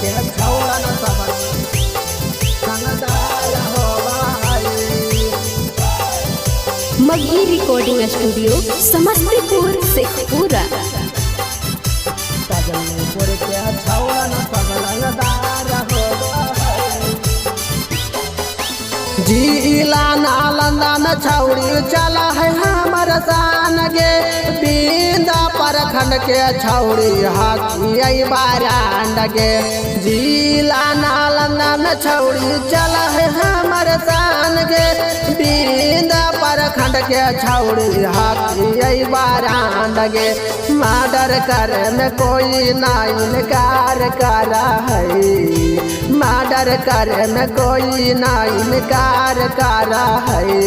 के छौड़न सब रंगदार होवा है। Magahi recording studio Samastipur Sheikhpura. तजनीपुर के छौड़न सब रंगदार होवा है। जिला नालंदा में छौड़ी चला है हमर शान गे, बिंदा प्रखंड के छौड़ी हाथी बारांड गे। जिला नालंदा में छौड़ी चला है हमर शान गे, बिंदा प्रखंड के छौड़ी हाथी बारांड गे। मर्डर करे में कोई ना इनकार करा है, मर्डर करे में कोई ना इनकार करा है।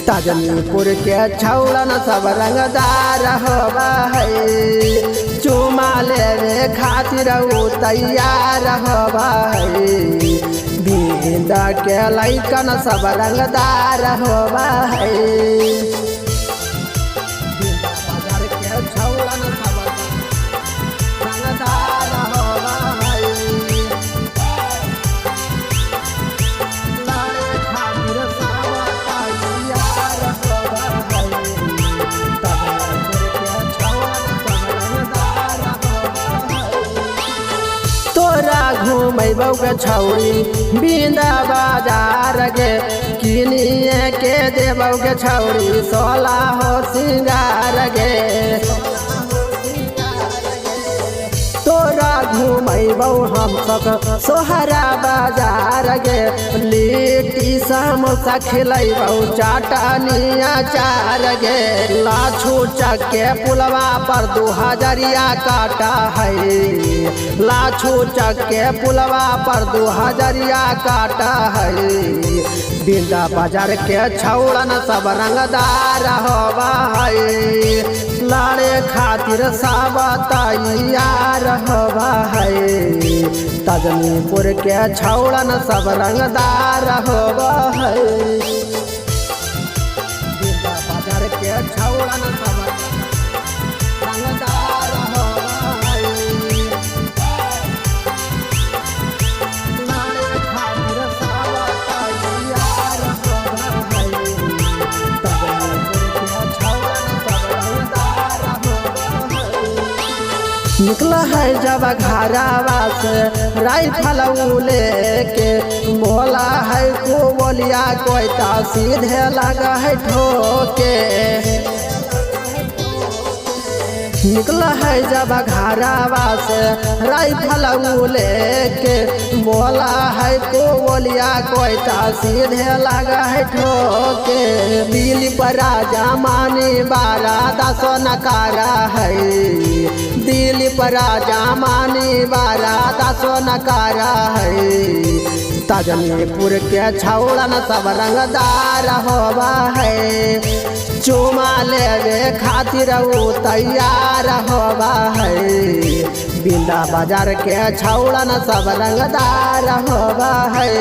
तजनीपुर के छौड़न सब रंगदार होवा है, चुमा लेवे खातिर उ तैयार होवा है। बिंदा के लैकन सब रंगदार होवा है। बिंदा बाजार के छौड़न सब रंगदार होवा है। घूमबौ के छौड़ी बिंदा बाजार गे, किनिए के देबौ के छौड़ी 16 हो सिंगार गे। तोरा घूमबौ हम सब सोहरा बाजार गे, लिट्टी समोसा खिलैबौ चाटनिया चार गे। लाछू चक के पुलवा पर 2000 काटा है, लाछू चक के पुलवा पर 2000 काटा है। बिंदा बाजार के छौड़न सब रंगदार होवा है, लाड़े खातिर सब तैयार होवा है। तजनीपुर के छौड़न सब रंगदार होवा है। बिंदा बाजार के छौड़न सब रंगदार होवा है। लाड़े खातिर सब तैयार होवा है। तजनीपुर के छौड़न सब रंगदार होवा है। निकला है जब घरावा से राइफल लेके, बोला है को बोलिया कोई ता सीधे लगा है ठोके। निकला है जब घरावा से राइफल लेके, बोला है को बोलिया कोई ता सीधे लगा है ठोके। दिल पर राजा मानी 12 नकारा है, दिल पर राजा मानी 12 नकारा है। तजनीपुर के छौड़न सब रंगदार होवा है, चुमा लेवे खातिर उ तैयार होवा है। बिंदा बाजार के छौड़न सब रंगदार होवा है।